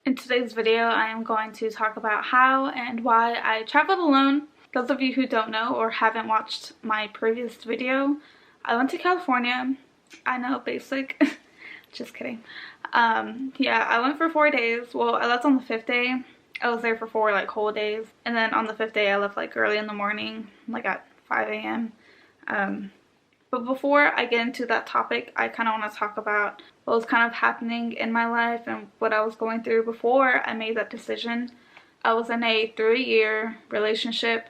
In today's video, I am going to talk about how and why I traveled alone. Those of you who don't know or haven't watched my previous video, I went to California. I know, basic. Just kidding. Yeah, I went for 4 days. Well, I left on the 5th day. I was there for 4 whole days. And then on the 5th day, I left early in the morning, at 5 a.m. But before I get into that topic, I kind of want to talk about what was kind of happening in my life and what I was going through before I made that decision. I was in a 3-year relationship,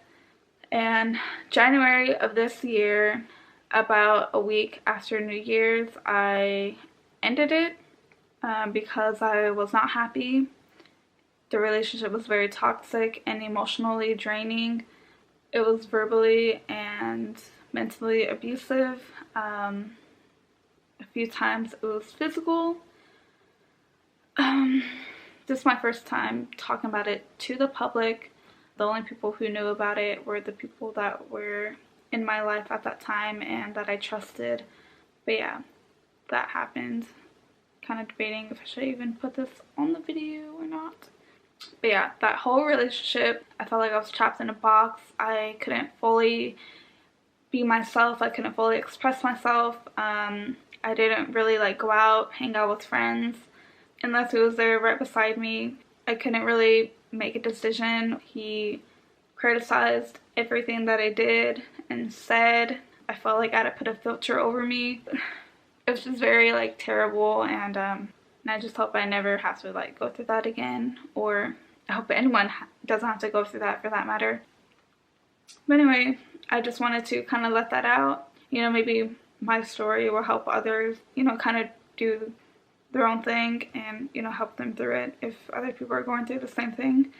and January of this year, about a week after New Year's, I ended it because I was not happy. The relationship was very toxic and emotionally draining. It was verbally and mentally abusive. A few times it was physical. This is my first time talking about it to the public. The only people who knew about it were the people that were in my life at that time and that I trusted. But yeah, that happened. Kind of debating if I should even put this on the video or not. But yeah, that whole relationship, I felt like I was trapped in a box. I couldn't fully be myself. I couldn't fully express myself. I didn't really go out, hang out with friends unless he was there right beside me. I couldn't really make a decision. He criticized everything that I did and said. I felt like I had to put a filter over me. It was just very terrible, and I just hope I never have to go through that again, or I hope anyone doesn't have to go through that for that matter. But anyway, I just wanted to kind of let that out. Maybe my story will help others, kind of do their own thing and, help them through it if other people are going through the same thing.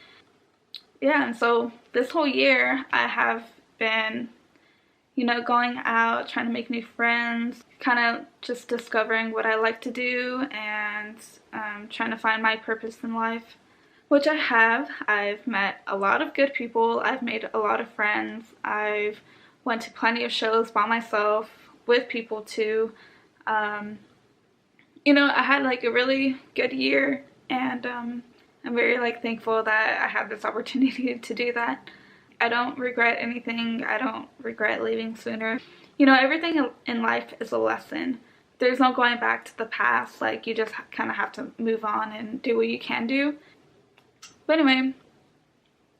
Yeah, and so this whole year I have been, going out, trying to make new friends, kind of just discovering what I like to do and trying to find my purpose in life, which I have. I've met a lot of good people. I've made a lot of friends. I've went to plenty of shows by myself, with people too. I had a really good year, and I'm very thankful that I had this opportunity to do that. I don't regret anything. I don't regret leaving sooner. Everything in life is a lesson. There's no going back to the past. You just kind of have to move on and do what you can do. But anyway,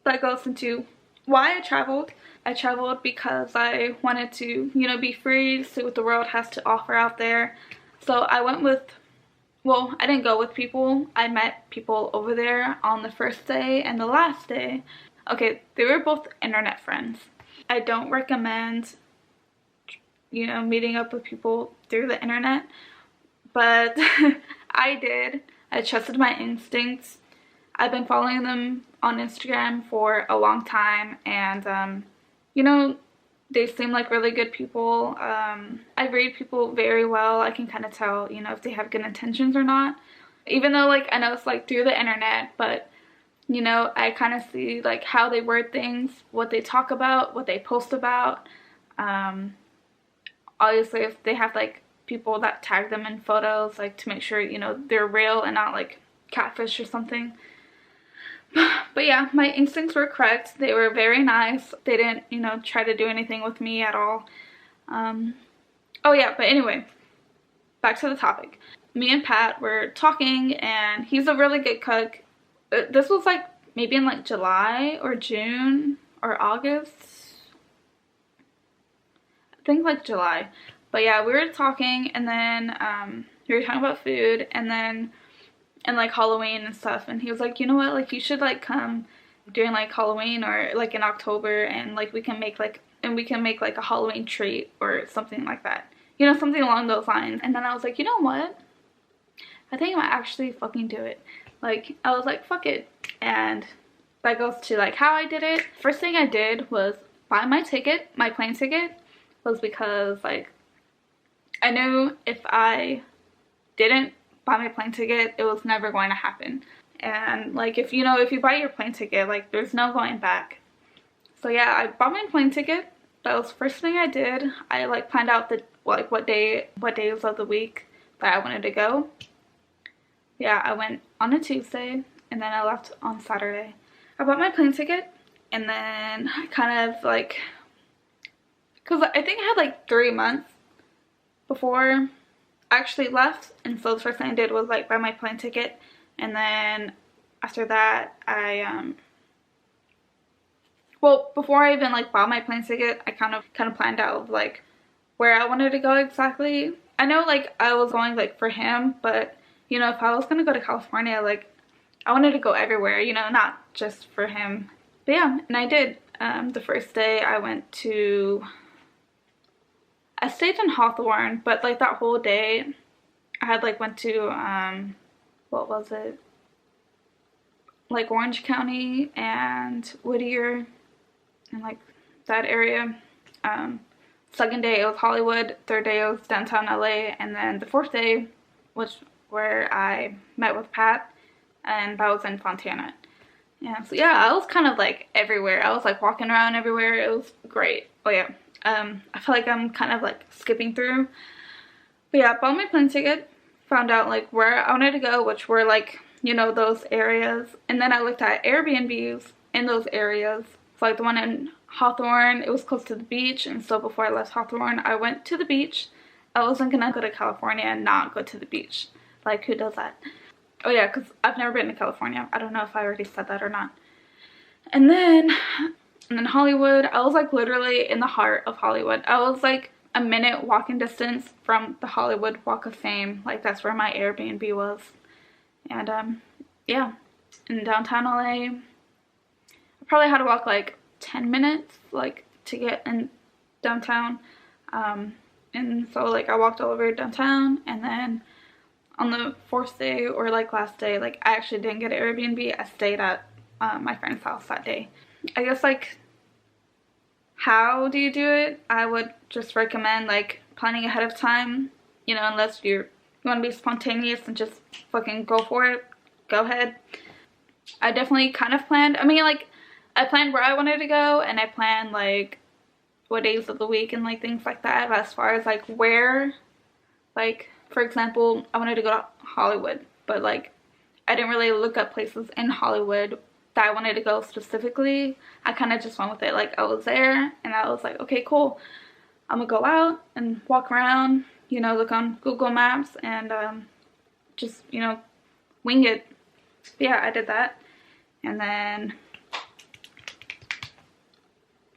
that goes into why I traveled. I traveled because I wanted to, be free, see what the world has to offer out there. So I went with, well, I didn't go with people. I met people over there on the first day and the last day. Okay, they were both internet friends. I don't recommend, meeting up with people through the internet, but I did. I trusted my instincts. I've been following them on Instagram for a long time, and they seem like really good people. I read people very well. I can kind of tell, if they have good intentions or not. Even though, I know it's through the internet, but I kind of see how they word things, what they talk about, what they post about. Obviously, if they have people that tag them in photos, to make sure they're real and not catfish or something. But yeah, my instincts were correct. They were very nice. They didn't try to do anything with me at all. Oh yeah, but anyway, back to the topic. Me and Pat were talking, and he's a really good cook. This was maybe in July or June or August. I think July. But yeah, we were talking, and then we were talking about food, and then and Halloween and stuff, and he was like, you know what, you should come during Halloween or in October, and we can make a Halloween treat or something like that, something along those lines. And then I was like, you know what, I think I might actually fucking do it. I was like, fuck it. And that goes to how I did it. First thing I did was buy my ticket. My plane ticket was because I knew if I didn't buy my plane ticket, it was never going to happen. And if you buy your plane ticket, there's no going back. So yeah, I bought my plane ticket. That was the first thing I did. I planned out the what days of the week that I wanted to go. Yeah, I went on a Tuesday. and then I left on Saturday. I bought my plane ticket, and then I kind of like, because I think I had like 3 months before I actually left, and so the first thing I did was like buy my plane ticket, and then after that well, before I even like bought my plane ticket, I kind of planned out like where I wanted to go exactly. I know like I was going like for him, but you know, if I was gonna go to California, like I wanted to go everywhere, you know, not just for him. But yeah, and I did. The first day I stayed in Hawthorne, but like that whole day I had like went to what was it, like Orange County and Whittier and like that area. Second day it was Hollywood, third day it was downtown LA, and then the fourth day was where I met with Pat, and that was in Fontana. Yeah, so yeah, I was kind of like everywhere. I was like walking around everywhere. It was great. Oh yeah, I feel like I'm kind of like skipping through. But yeah, I bought my plane ticket, found out like where I wanted to go, which were like, you know, those areas. And then I looked at Airbnbs in those areas. So like the one in Hawthorne, it was close to the beach, and so before I left Hawthorne, I went to the beach. I wasn't gonna go to California and not go to the beach. Like, who does that? Oh yeah, because I've never been to California. I don't know if I already said that or not. And then Hollywood, I was like literally in the heart of Hollywood. I was like a minute walking distance from the Hollywood Walk of Fame. Like, that's where my Airbnb was. And yeah, in downtown LA, I probably had to walk like 10 minutes like to get in downtown. And so like I walked all over downtown, and then on the fourth day or like last day, like I actually didn't get an Airbnb. I stayed at my friend's house that day. I guess like, how do you do it? I would just recommend like planning ahead of time, you know, unless you want to be spontaneous and just fucking go for it. Go ahead. I definitely kind of planned. I mean, like, I planned where I wanted to go, and I planned like what days of the week and like things like that. But as far as like where, like for example, I wanted to go to Hollywood, but like I didn't really look up places in Hollywood that I wanted to go specifically. I kind of just went with it. Like, I was there and I was like, okay, cool, I'm gonna go out and walk around, you know, look on Google Maps and just, you know, wing it. But yeah, I did that. And then,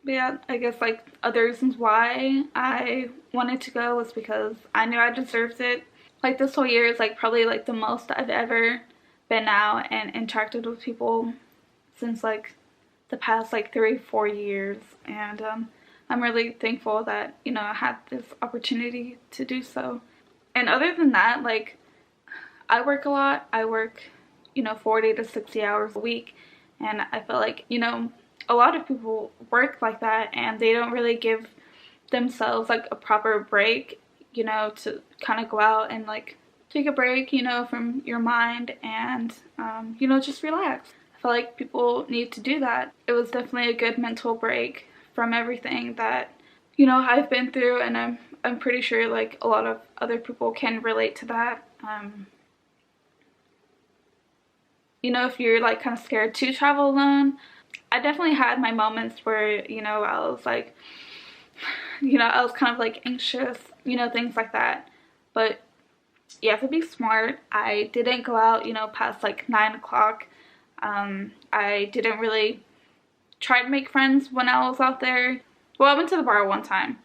but yeah, I guess like other reasons why I wanted to go was because I knew I deserved it. Like, this whole year is like probably like the most I've ever been out and interacted with people since like the past like 3-4 years, and I'm really thankful that, you know, I had this opportunity to do so. And other than that, like, I work a lot. I work, you know, 40 to 60 hours a week, and I feel like, you know, a lot of people work like that and they don't really give themselves like a proper break, you know, to kind of go out and like take a break, you know, from your mind and you know, just relax. I feel like people need to do that. It was definitely a good mental break from everything that, you know, I've been through, and I'm pretty sure like a lot of other people can relate to that. You know, if you're like kind of scared to travel alone, I definitely had my moments where, you know, I was like, you know, I was kind of like anxious, you know, things like that. But you have to be smart. I didn't go out, you know, past like 9 o'clock. I didn't really try to make friends when I was out there. Well, I went to the bar one time,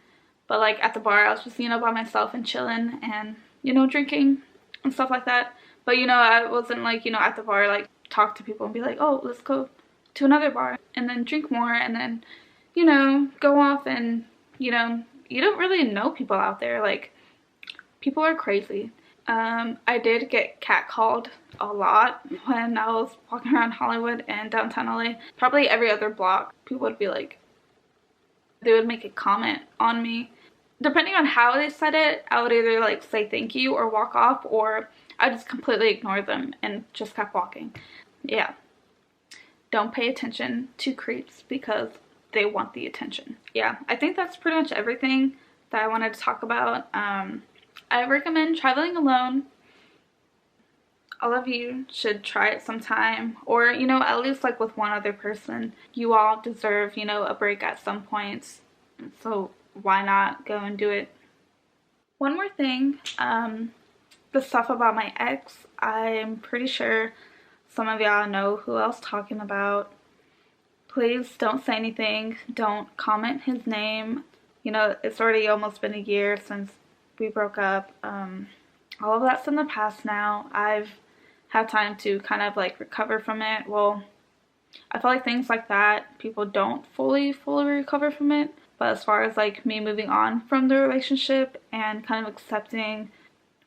but like at the bar I was just, you know, by myself and chilling and, you know, drinking and stuff like that. But, you know, I wasn't like, you know, at the bar like talk to people and be like, oh, let's go to another bar and then drink more and then, you know, go off. And, you know, you don't really know people out there. Like, people are crazy. I did get catcalled a lot when I was walking around Hollywood and downtown LA. Probably every other block, people would be like, they would make a comment on me. Depending on how they said it, I would either like say thank you or walk off, or I just completely ignore them and just kept walking. Yeah. Don't pay attention to creeps because they want the attention. Yeah, I think that's pretty much everything that I wanted to talk about. I recommend traveling alone. all of you should try it sometime, or, you know, at least like with one other person. You all deserve, you know, a break at some points. So why not go and do it? One more thing, the stuff about my ex, I'm pretty sure some of y'all know who I was talking about. Please don't say anything. Don't comment his name. You know, it's already almost been a year since we broke up. All of that's in the past now. I've had time to kind of like recover from it. Well, I feel like things like that, people don't fully recover from it. But as far as like me moving on from the relationship and kind of accepting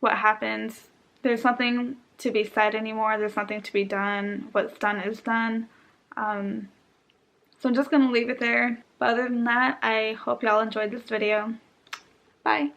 what happens, there's nothing to be said anymore. There's nothing to be done. What's done is done. So I'm just going to leave it there. But other than that, I hope y'all enjoyed this video. Bye.